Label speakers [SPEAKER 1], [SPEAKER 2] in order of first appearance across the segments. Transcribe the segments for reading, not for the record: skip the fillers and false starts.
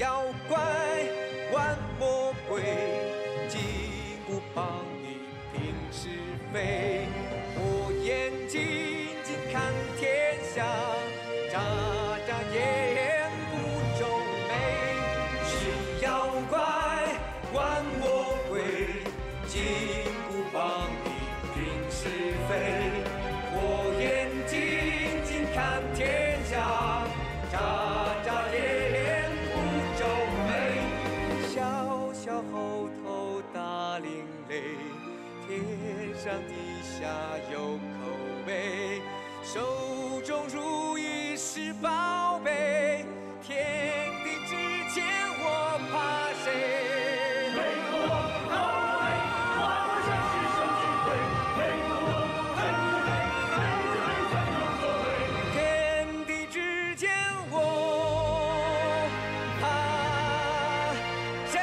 [SPEAKER 1] 妖怪玩魔鬼，金箍棒你平是非。我眼睛睛看天下，眨眨眼不皱眉。是妖怪玩魔鬼，金箍棒你平是非。我眼睛睛看天下，眨眨眼。小猴头大领雷，天上地下有口碑，手中如意是宝贝，天地之间我怕谁？天地之间我怕谁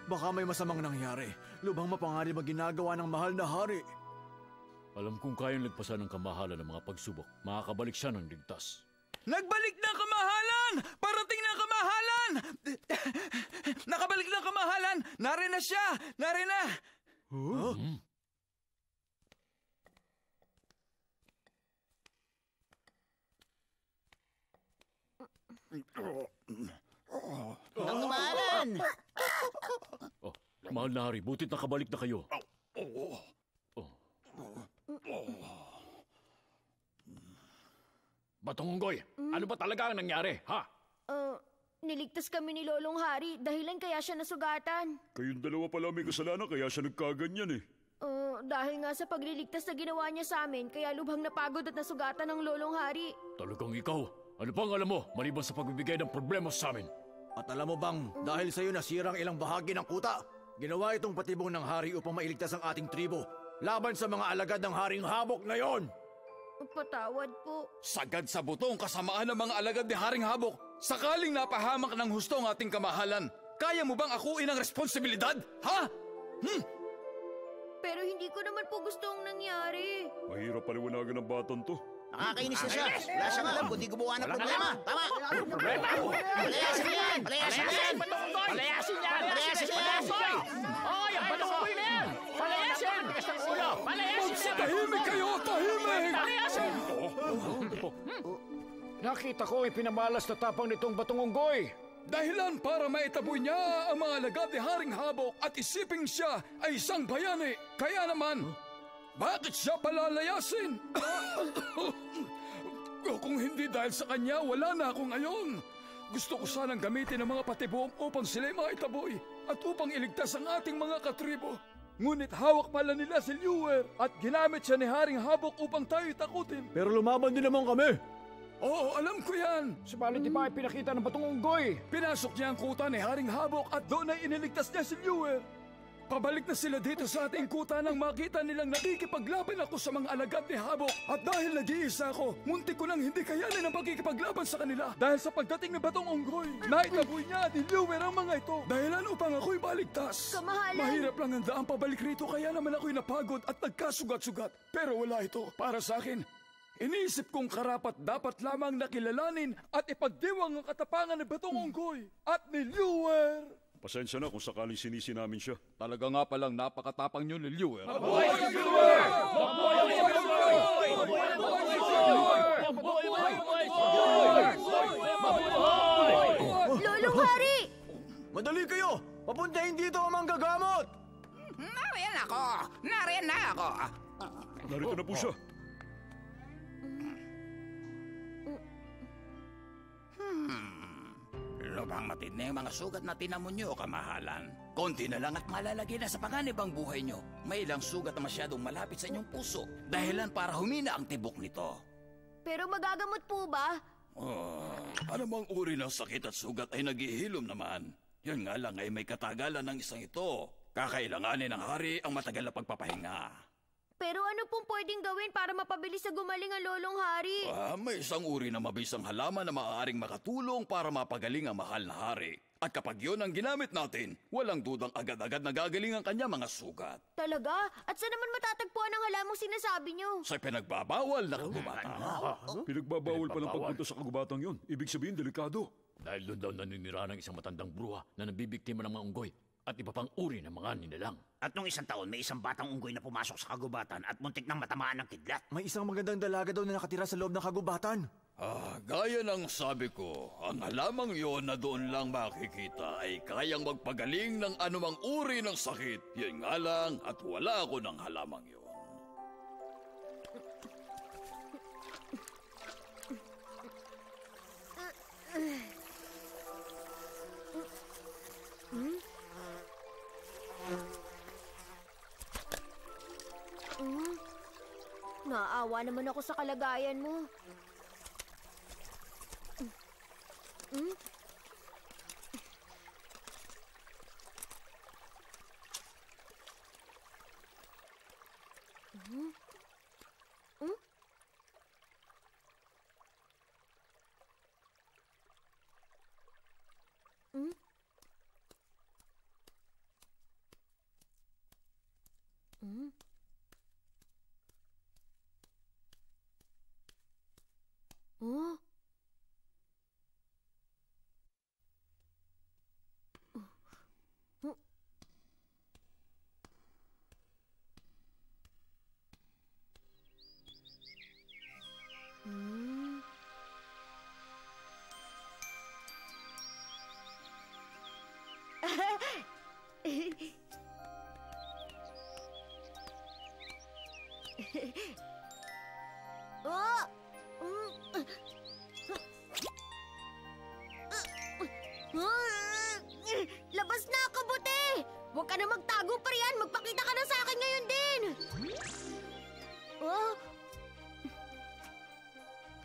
[SPEAKER 1] ？Baka
[SPEAKER 2] may masamang nangyari. Lubhang mapanganib ang ginagawa ng mahal na hari.
[SPEAKER 3] Alam kong kayang lagpasan ng kamahalan ng mga pagsubok. Makakabalik siya ng ligtas.
[SPEAKER 4] Nagbalik na ang kamahalan! Parating na ang kamahalan! Nakabalik na ang kamahalan! Narin na siya! Narin na!
[SPEAKER 2] Huh?
[SPEAKER 5] Ang kamahalan!
[SPEAKER 3] Oh, mahal na hari, butit nakabalik na kayo. Batong Unggoy, ano ba talaga ang nangyari, ha?
[SPEAKER 6] Niligtas kami ni Lolong Hari, dahilan kaya siya nasugatan.
[SPEAKER 7] Kayong dalawa pala may kasalanan kaya siya nagkaganyan eh.
[SPEAKER 6] Dahil nga sa pagliligtas na ginawa niya sa amin, kaya lubhang napagod at nasugatan ng Lolong Hari.
[SPEAKER 3] Talagang ikaw? Ano pang alam mo, maliban sa pagbibigay ng problema sa amin?
[SPEAKER 2] At alam mo bang, dahil sa'yo nasirang ilang bahagi ng kuta, ginawa itong patibong ng hari upang mailigtas ang ating tribo laban sa mga alagad ng Haring Habok na yon.
[SPEAKER 6] Patawad po.
[SPEAKER 4] Sagad sa buto ang kasamaan ng mga alagad ni Haring Habok. Sakaling napahamak ng husto ang ating kamahalan, kaya mo bang akuin ang responsibilidad? Ha?
[SPEAKER 6] Pero hindi ko naman po gustong nangyari.
[SPEAKER 7] Mahirap paliwanagan ng batang to.
[SPEAKER 5] Nakakainis na siya. Wala siyang alam kundi gumawa ng problema. Tama! Palayasin yan! Palayasin yan!
[SPEAKER 8] Palayasin yan! Palayasin yan! Oy, ang Batong na yan! Palayasin! Tigas ng ulo! Palayasin yan!
[SPEAKER 4] Tahimik kayo! Tahimik!
[SPEAKER 8] Palayasin!
[SPEAKER 9] Nakita ko ay pinamalas na tapang nitong Batong Unggoy.
[SPEAKER 4] Dahilan para maitaboy niya ang mga alagad ni Haring Habok at isiping siya ay isang bayani. Kaya naman, bakit siya palalayasin? Kung hindi dahil sa kanya, wala na ako ngayon. Gusto ko sanang gamitin ang mga patibong upang sila'y maitaboy at upang iligtas ang ating mga katribo. Ngunit hawak pala nila si Liuer at ginamit siya ni Haring Habok upang tayo'y takutin.
[SPEAKER 2] Pero lumaban din naman kami.
[SPEAKER 4] Oo, alam ko yan.
[SPEAKER 9] Subalit di ba ay pinakita ng Batong Unggoy?
[SPEAKER 4] Pinasok niya ang kuta ni Haring Habok at doon ay iniligtas niya si Liuer. Pabalik na sila dito sa ating kuta nang makita nilang nakikipaglaban ako sa mga alagad ni Habok. At dahil nag-iisa ako, muntik ko nang hindi kayanin ang pagkikipaglaban sa kanila. Dahil sa pagdating ng Batong Unggoy, naitaboy niya ni Liuer ang mga ito. Dahilan upang ako'y baligtas.
[SPEAKER 6] Kamahalan!
[SPEAKER 4] Mahirap lang ang daang pabalik rito kaya naman ako'y napagod at nagkasugat-sugat. Pero wala ito para sa akin. Iniisip kong karapat dapat lamang nakilalanin at ipagdiwang ang katapangan ni Batong Unggoy at ni Liuer.
[SPEAKER 7] Pasensya na kung sakaling sinisi namin siya.
[SPEAKER 4] Talaga nga palang napakatapang nyo ni Liuer.
[SPEAKER 8] Mabuhay si Liuer! Mabuhay si Liuer! Mabuhay!
[SPEAKER 6] Lolong Hari!
[SPEAKER 2] Madali kayo! Papuntahin dito ang manggagamot!
[SPEAKER 5] Nariyan ako! Nariyan na ako!
[SPEAKER 7] Narito na po siya.
[SPEAKER 10] Ano bang matindi ang mga sugat na tinamo nyo, kamahalan? Konti na lang at malalagay na sa panganib ang buhay nyo. May ilang sugat na masyadong malapit sa inyong puso. Dahilan para humina ang tibok nito.
[SPEAKER 6] Pero magagamot po ba?
[SPEAKER 10] Anumang uri ng sakit at sugat ay naghihilom naman. Yun nga lang ay may katagalan ng isang ito. Kakailanganin ng hari ang matagal na pagpapahinga.
[SPEAKER 6] Pero ano pong pwedeng gawin para mapabilis sa gumaling ang lolong hari?
[SPEAKER 10] May isang uri na mabisang halaman na maaaring makatulong para mapagaling ang mahal na hari. At kapag yun ang ginamit natin, walang dudang agad-agad na gagaling ang kanya mga sugat.
[SPEAKER 6] Talaga? At saan naman matatagpuan ang halamang sinasabi niyo?
[SPEAKER 10] Sa pinagbabawal na kagubatan.
[SPEAKER 7] Pinagbabawal pa ng pagpunta sa kagubatang yon. Ibig sabihin, delikado.
[SPEAKER 3] Dahil doon daw naninira ng isang matandang bruha na nabibiktima ng mga unggoy at iba pang uri ng mga nilalang.
[SPEAKER 5] At nung isang taon, may isang batang unggoy na pumasok sa kagubatan at muntik nang matamaan ng kidlat.
[SPEAKER 2] May isang magandang dalaga daw na nakatira sa loob ng kagubatan.
[SPEAKER 10] Gaya ng sabi ko, ang halamang yon na doon lang makikita ay kayang magpagaling ng anumang uri ng sakit. Yan nga lang at wala ako ng halamang yon.
[SPEAKER 6] Naawa naman ako sa kalagayan mo. Oh? Labas na, kabuti! Huwag ka na magtago pa riyan! Magpakita ka na sa akin ngayon din!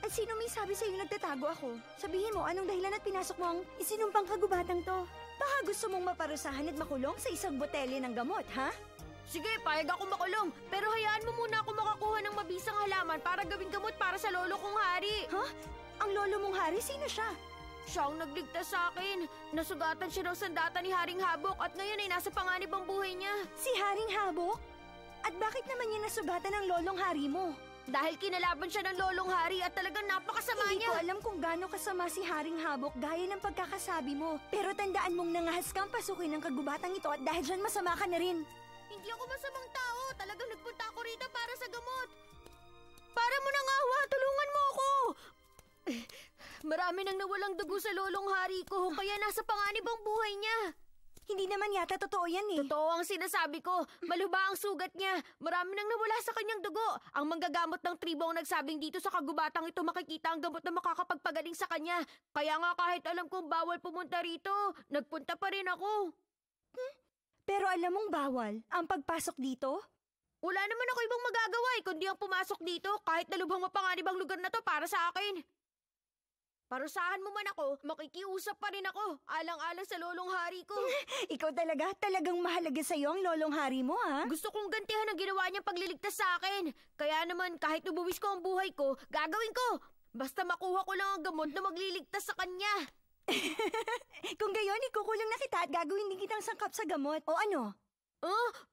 [SPEAKER 11] At sino may sabi sa'yo nagtatago ako? Sabihin mo, anong dahilan at pinasok mo ang isinumpang kagubatang to? Baka gusto mong maparusahan at makulong sa isang botelya ng gamot, ha?
[SPEAKER 6] Sige, payag ako makulong. Pero hayaan mo muna ako makakuha ng mabisang halaman para gawing gamot para sa lolo kong hari.
[SPEAKER 11] Ha? Ang lolo mong hari? Sino siya?
[SPEAKER 6] Siya ang nagligtas sa akin. Nasugatan siya ng sandata ni Haring Habok at ngayon ay nasa panganib ang buhay niya.
[SPEAKER 11] Si Haring Habok? At bakit naman niya nasugatan ng lolong hari mo?
[SPEAKER 6] Dahil kinalaban siya ng lolong hari at talagang napakasama
[SPEAKER 11] Hindi
[SPEAKER 6] niya.
[SPEAKER 11] ko alam kung gaano kasama si Haring Habok gaya ng pagkakasabi mo. Pero tandaan mong nangahas kang pasukin ng kagubatang ito at dahil dyan masama ka na rin.
[SPEAKER 6] Hindi ako masamang tao. Talagang nagpunta ako rito para sa gamot. Para mo nang awa, tulungan mo ako. Marami nang nawalang dugo sa lolong hari ko, kaya nasa panganib ang buhay niya.
[SPEAKER 11] Hindi naman yata totoo yan eh.
[SPEAKER 6] Totoo ang sinasabi ko. Malubha ang sugat niya. Marami nang nawala sa kanyang dugo. Ang manggagamot ng tribo ang nagsabing dito sa kagubatang ito makikita ang gamot na makakapagpagaling sa kanya. Kaya nga kahit alam kong bawal pumunta rito, nagpunta pa rin ako.
[SPEAKER 11] Pero alam mong bawal ang pagpasok dito?
[SPEAKER 6] Wala naman ako ibang magagawa kundi ang pumasok dito kahit na lubhang mapanganib ang lugar na to para sa akin. Parusahan mo man ako, makikiusap pa rin ako, alang-alang sa lolong hari ko.
[SPEAKER 11] Ikaw talagang mahalaga sa'yo ang lolong hari mo, ha?
[SPEAKER 6] Gusto kong gantihan ang ginawa niyang pagliligtas sa akin. Kaya naman, kahit ubuwis ko ang buhay ko, gagawin ko. Basta makuha ko lang ang gamot na magliligtas sa kanya.
[SPEAKER 11] Kung gayon, ikukulong na kita at gagawin din kitang sangkap sa gamot. O ano?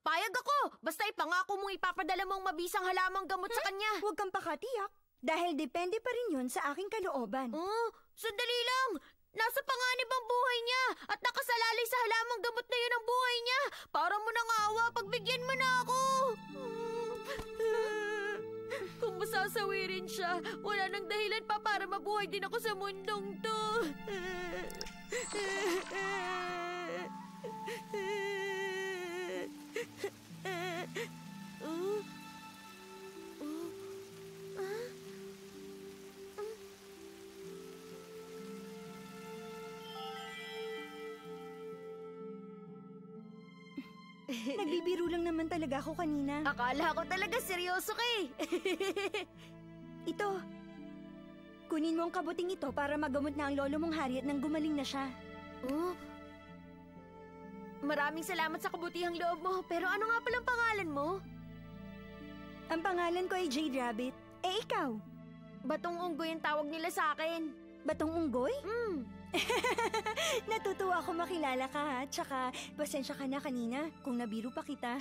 [SPEAKER 6] Payag ako. Basta ipangako mong ipapadala mong mabisang halamang gamot sa kanya.
[SPEAKER 11] Huwag kang pakatiyak. Dahil depende pa rin yun sa aking kalooban.
[SPEAKER 6] Sandali lang! Nasa panganib ang buhay niya at nakasalalay sa halamang gamot na yun ang buhay niya. Para mo nang awa, pagbigyan mo na ako! Kung masasawirin siya, wala nang dahilan pa para mabuhay din ako sa mundong to.
[SPEAKER 11] Nagbibiro lang naman talaga ako kanina.
[SPEAKER 6] Akala ko talaga seryoso ka eh.
[SPEAKER 11] Ito. Kunin mo ang kabuting ito para magamot na ang lolo mong Harry at nang gumaling na siya.
[SPEAKER 6] Oh? Maraming salamat sa kabutihang loob mo. Pero ano nga palang pangalan mo?
[SPEAKER 11] Ang pangalan ko ay Jade Rabbit. Eh, ikaw?
[SPEAKER 6] Batong unggoy ang tawag nila sa akin.
[SPEAKER 11] Batong unggoy? Natutuwa ako makilala ka ha. Tsaka, pasensya ka na kanina kung nabiro pa kita.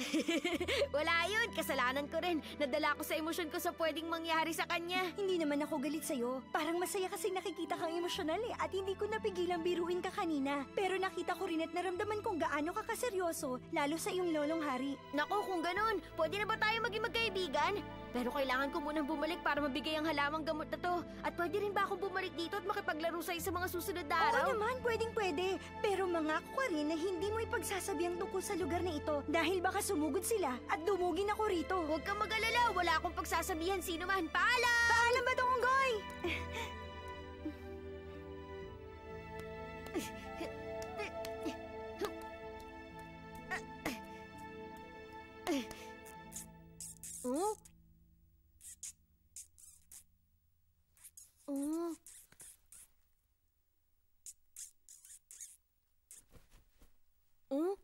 [SPEAKER 6] Wala yun, kasalanan ko rin. Nadala ko sa emosyon ko sa pwedeng mangyari sa kanya.
[SPEAKER 11] Hindi naman ako galit sa'yo. Parang masaya kasi nakikita kang emosyonal eh. At hindi ko napigilang biruin ka kanina. Pero nakita ko rin at naramdaman kong gaano ka kaseryoso. Lalo sa iyong lolong Harry.
[SPEAKER 6] Nako, kung ganun, pwede na ba tayo maging magkaibigan? Pero kailangan ko munang bumalik para mabigay ang halamang gamot na to. At pwede rin ba akong bumalik dito at makipaglaro sa'yo sa mga susunod na araw?
[SPEAKER 11] Oo naman, pwedeng-pwede. Pero mangako ka rin na hindi mo ipagsasabi ang tungkol sa lugar na ito dahil baka sumugod sila at dumugin ako rito.
[SPEAKER 6] Huwag kang mag-alala, wala akong pagsasabihan sino man. Paalam!
[SPEAKER 11] Paalam ba tong unggoy?
[SPEAKER 6] Oh? Oh? Oh?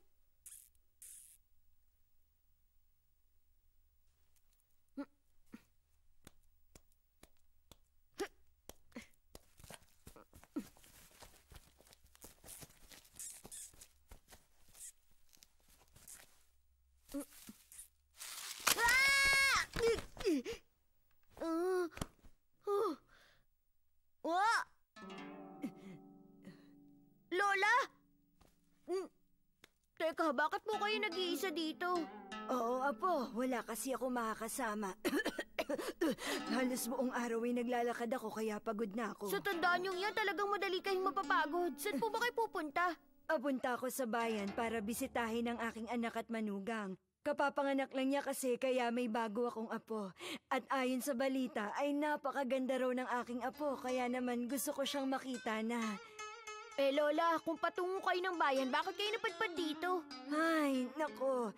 [SPEAKER 6] Lola? Teka, bakit po kayo nag-iisa dito?
[SPEAKER 11] Oo, Apo. Wala kasi ako makakasama. Halos buong araw ay naglalakad ako kaya pagod na ako.
[SPEAKER 6] Sa tandaan niyong yan, talagang madali kayong mapapagod. Saan po ba kayo pupunta?
[SPEAKER 11] Papunta ako sa bayan para bisitahin ang aking anak at manugang. Kapapanganak lang niya kasi kaya may bago akong apo. At ayon sa balita ay napakaganda raw ng aking apo kaya naman gusto ko siyang makita na.
[SPEAKER 6] Eh Lola, kung patungo kayo ng bayan, bakit kayo napadpad dito?
[SPEAKER 11] Ay, nako.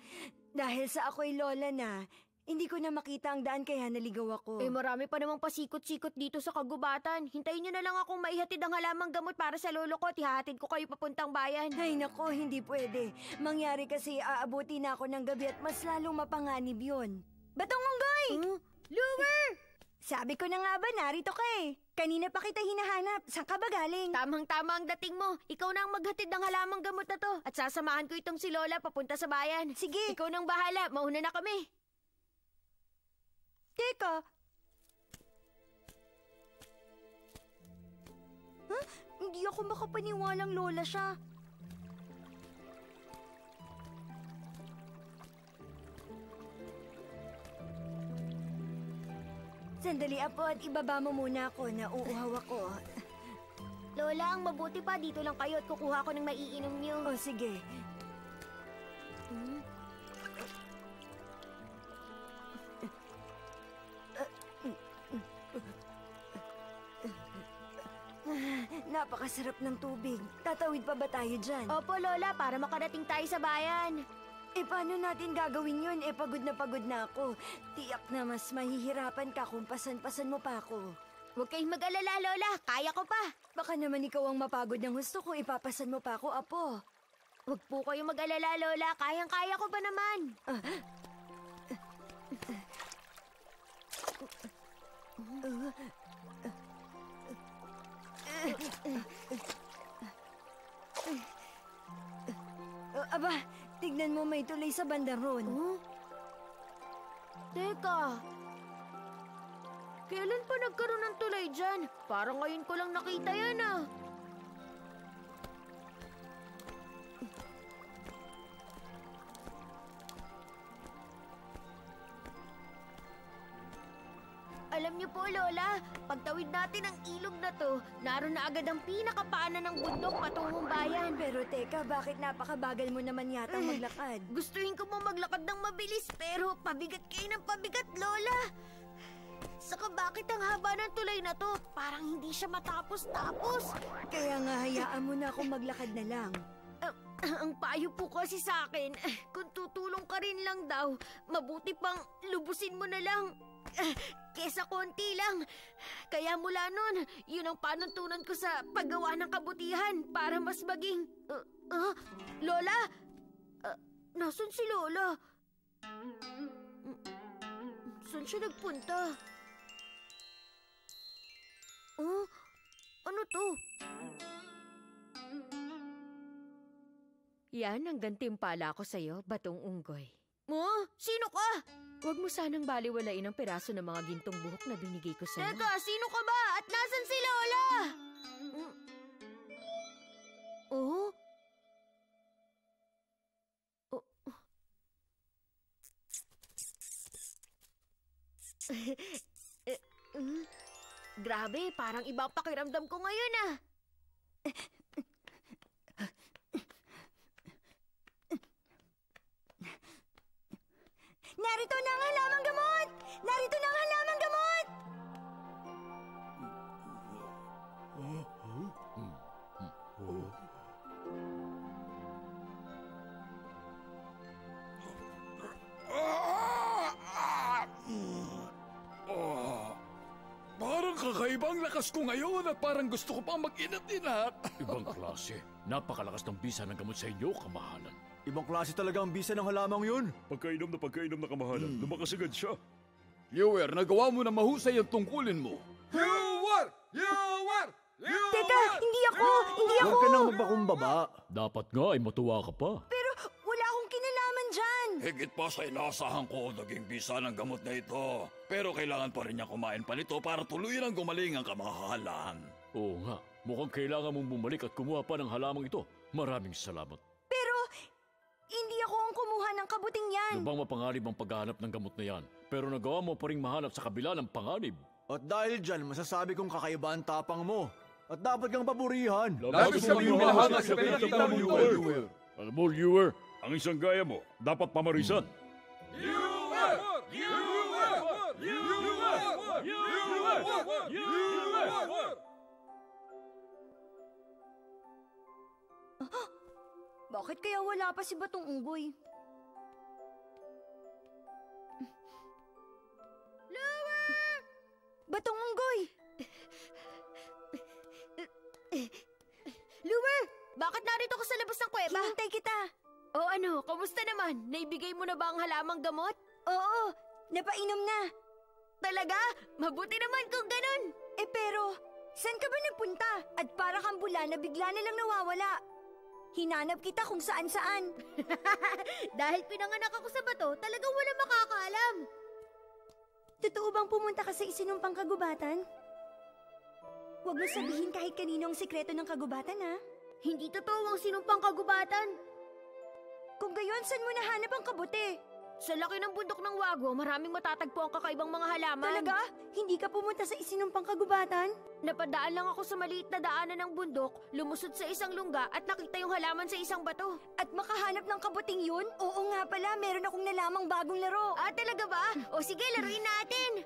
[SPEAKER 11] Dahil sa ako'y lola na, hindi ko na makita ang daan kaya naligaw ako.
[SPEAKER 6] Eh marami pa namang pasikot-sikot dito sa kagubatan. Hintayin niyo na lang akong maihatid ang halamang gamot para sa lolo ko at ihahatid ko kayo papuntang bayan.
[SPEAKER 11] Ay nako, hindi pwede. Mangyari kasi aabuti na ako ng gabi at mas lalong mapanganib yun. Batong unggoy!
[SPEAKER 6] Lure!
[SPEAKER 11] Sabi ko na nga ba, narito ka eh. Kanina pa kita hinahanap. Saan ka ba galing?
[SPEAKER 6] Tamang-tama ang dating mo. Ikaw na ang maghatid ng halamang gamot na to. At sasamahan ko itong si Lola papunta sa bayan.
[SPEAKER 11] Sige.
[SPEAKER 6] Ikaw nang bahala. Mauna na kami.
[SPEAKER 11] Teka. Huh? Hindi ako makapaniwalang lola siya. Sandali, Apo, at ibaba mo muna ako. Nauuhaw ako.
[SPEAKER 6] Lola, ang mabuti pa. Dito lang kayo at kukuha ko ng maiinom niyo.
[SPEAKER 11] O, sige. Napakasarap ng tubig. Tatawid pa ba tayo dyan?
[SPEAKER 6] Opo, Lola, para makarating tayo sa bayan.
[SPEAKER 11] Eh, paano natin gagawin yun? Eh, pagod na ako. Tiyak na mas mahihirapan ka kung pasan-pasan mo pa ako.
[SPEAKER 6] Huwag kayong mag-alala, Lola. Kaya ko pa.
[SPEAKER 11] Baka naman ikaw ang mapagod ng gusto ko. Ipapasan mo pa ako, Apo.
[SPEAKER 6] Huwag po kayong mag-alala, Lola. Kayang-kaya ko pa naman.
[SPEAKER 11] Aba, tignan mo may tulay sa bandang ron.
[SPEAKER 6] Teka. Kailan pa nagkaroon ng tulay dyan? Parang ngayon ko lang nakita yan ah. Alam niyo po, Lola, pagtawid natin ang ilog na to, naroon na agad ang pinakapaanan ng bundok patungong bayan.
[SPEAKER 11] Pero teka, bakit napakabagal mo naman yatang maglakad?
[SPEAKER 6] Gustuhin ko mo maglakad ng mabilis, pero pabigat kayo ng pabigat, Lola. Saka bakit ang haba ng tulay na to? Parang hindi siya matapos-tapos.
[SPEAKER 11] Kaya nga hayaan mo na akong maglakad na lang.
[SPEAKER 6] Ang payo po kasi sa akin, kung tutulong ka rin lang daw, mabuti pang lubusin mo na lang. Kesa konti lang. Kaya mula nun, yun ang panuntunan ko sa paggawa ng kabutihan para mas maging... Lola? Nasaan si Lola? Saan siya nagpunta? Ano to? Yan ang gantimpala ko sa'yo, Batong Unggoy. Sino ka? Huwag mo sanang baliwalain ang piraso ng mga gintong buhok na binigay ko sa'yo. Teka, sino ka ba? At nasan si Lola? Grabe, parang ibang pakiramdam ko ngayon ah.
[SPEAKER 11] Narito na ang halamang gamot! Narito na ang halamang gamot!
[SPEAKER 4] Parang kakaibang lakas ko ngayon at parang gusto ko pang mag-inat-inat.
[SPEAKER 3] Ibang klase. Napakalakas ng bisa ng gamot sa inyo, kamahalan.
[SPEAKER 2] Ibang klase talaga ang bisa ng halamang yun.
[SPEAKER 7] Pagkainom na kamahalan, lumakas agad siya.
[SPEAKER 4] Liuer, nagawa mo na mahusay ang tungkulin mo.
[SPEAKER 1] Liuer!
[SPEAKER 11] Teka, hindi ako!
[SPEAKER 2] Huwag ka nang magpakumbaba.
[SPEAKER 3] Dapat nga ay matuwa ka pa.
[SPEAKER 11] Pero wala akong kinalaman dyan!
[SPEAKER 10] Higit pa sa inasahan ko naging bisa ng gamot na ito. Pero kailangan pa rin niya kumain pa nito para tuluyan ang gumaling ang kamahalan.
[SPEAKER 3] Oo nga, mukhang kailangan mong bumalik at kumuha pa ng halamang ito. Maraming salamat.
[SPEAKER 11] Pero hindi ako ang kumuha ng kabuting yan!
[SPEAKER 3] Lubang mapanganib ang paghahanap ng gamot na yan. Pero nagawa mo pa rin mahanap sa kabila ng panganib.
[SPEAKER 2] At dahil dyan, masasabi kong kakaiba ang tapang mo. At dapat kang papurihan.
[SPEAKER 7] Labis kami humahanga sa pinakita mo, Liuer.
[SPEAKER 3] Alam mo, Liuer,
[SPEAKER 7] Ang isang gaya mo, dapat pamarisan.
[SPEAKER 11] Bakit kaya wala pa si Batong Unggoy? Batong Unggoy!
[SPEAKER 6] Luwer, bakit narito ka sa labas ng kuweba?
[SPEAKER 11] Hinintay kita!
[SPEAKER 6] Ano, kamusta naman? Naibigay mo na ba ang halamang gamot?
[SPEAKER 11] Oo, napainom na.
[SPEAKER 6] Talaga? Mabuti naman kung ganun.
[SPEAKER 11] Pero, saan ka ba nagpunta? At para kang bula na bigla na lang nawawala. Hinanap kita kung saan-saan.
[SPEAKER 6] Dahil pinanganak ako sa bato, talagang wala makakaalam.
[SPEAKER 11] Totoo bang pumunta ka sa isinumpang kagubatan? Huwag mo sabihin kahit kanino ang sikreto ng kagubatan, ha?
[SPEAKER 6] Hindi totoo ang sinumpang kagubatan.
[SPEAKER 11] Kung gayon, saan mo nahanap ang kabuti?
[SPEAKER 6] Sa laki ng bundok ng Wagwa, maraming matatagpo ang kakaibang mga halaman.
[SPEAKER 11] Talaga? Hindi ka pumunta sa isinumpang kagubatan?
[SPEAKER 6] Napadaan lang ako sa maliit na daanan ng bundok, lumusot sa isang lungga at nakita yung halaman sa isang bato.
[SPEAKER 11] At makahanap ng kabuting yun? Oo nga pala, meron akong nalamang bagong laro.
[SPEAKER 6] Talaga ba? O sige, laruin natin.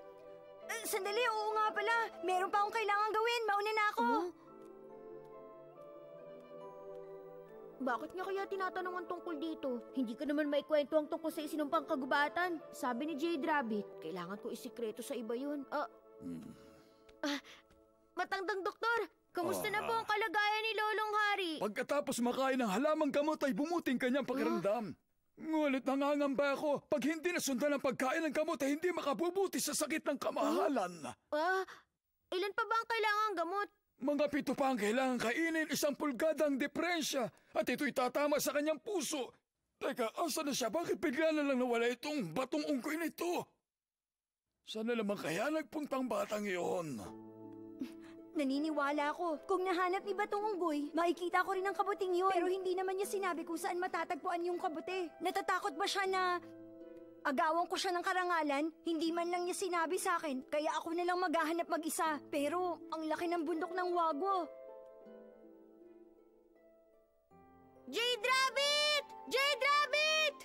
[SPEAKER 11] Sandali, oo nga pala. Meron pa akong kailangan gawin. Mauna na ako.
[SPEAKER 6] Bakit niya kaya tinatanungan tungkol dito? Hindi ko naman maikwento ang tungkol sa isinumpang kagubatan. Sabi ni Jade Rabbit, kailangan ko isikreto sa iba yun. Matandang doktor, kamusta na po ang kalagayan ni Lolong Hari?
[SPEAKER 4] Pagkatapos makain ng halamang gamot ay bumuting kanyang pakiramdam. Ngunit nangangamba ako, pag hindi nasundan ang pagkain ng gamot ay hindi makabubuti sa sakit ng kamahalan.
[SPEAKER 6] Ilan pa ba ang kailangang gamot?
[SPEAKER 4] Mga 7 pa ang kailangan kainin, 1 pulgadang depresya. At ito'y tatama sa kanyang puso. Teka, asa na siya? Bakit bigla na lang nawala itong Batong Unggoy nito? Sana naman kaya nagpuntang batang iyon?
[SPEAKER 11] Naniniwala ako. Kung nahanap ni Batong Unggoy, makikita ko rin ang kabuting yun. Pero hindi naman niya sinabi kung saan matatagpuan yung kabuti. Natatakot ba siya na agawan ko siya ng karangalan? Hindi man lang niya sinabi sa akin, kaya ako na lang maghahanap mag-isa. Pero ang laki ng bundok ng Wagwa.
[SPEAKER 6] Jade Rabbit! Jade Rabbit!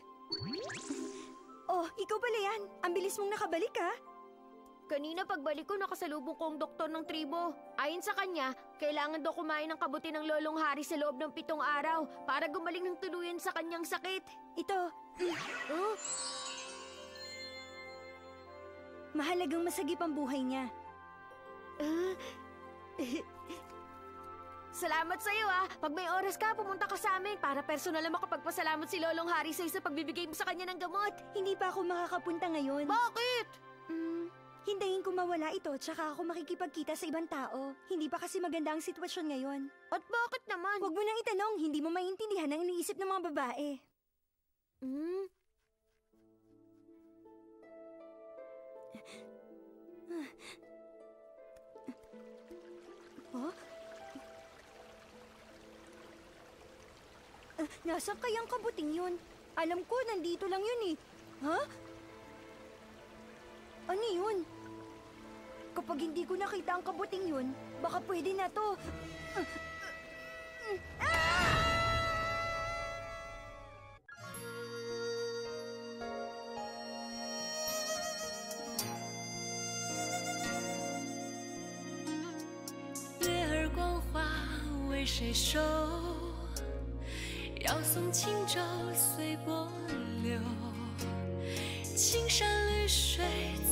[SPEAKER 11] Oh, ikaw pala yan. Ang bilis mong nakabalik, ha?
[SPEAKER 6] Kanina pagbalik ko, nakasalubong ko ang doktor ng tribo. Ayon sa kanya, kailangan daw kumain ng kabuti ng Lolong Hari sa loob ng 7 araw para gumaling ng tuluyan sa kanyang sakit.
[SPEAKER 11] Ito. Mahalagang masagip ang buhay niya.
[SPEAKER 6] Salamat sa'yo Pag may oras ka, pumunta ka sa amin para personal na makapagpasalamat si Lolong Hari sa'yo sa pagbibigay mo sa kanya ng gamot.
[SPEAKER 11] Hindi pa ako makakapunta ngayon.
[SPEAKER 6] Bakit?
[SPEAKER 11] Hintayin ko mawala ito tsaka ako makikipagkita sa ibang tao. Hindi pa kasi maganda ang sitwasyon ngayon.
[SPEAKER 6] At bakit naman?
[SPEAKER 11] Huwag mo nang itanong, hindi mo maintindihan ang iniisip ng mga babae. Nasaan kayang kabuting yun? Alam ko, nandito lang yun eh. Ha? Ano yun? Kapag hindi ko nakita ang kabuting yun, baka pwede na to.
[SPEAKER 12] 谁收？要送轻舟随波流，青山绿水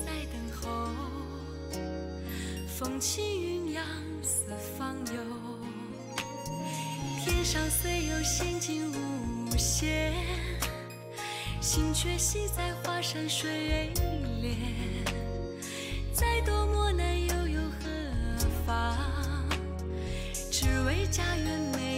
[SPEAKER 12] 在等候，风起云扬四方游。天上虽有仙境无限，心却系在华山水帘。再多磨难又有何妨？只为家园美。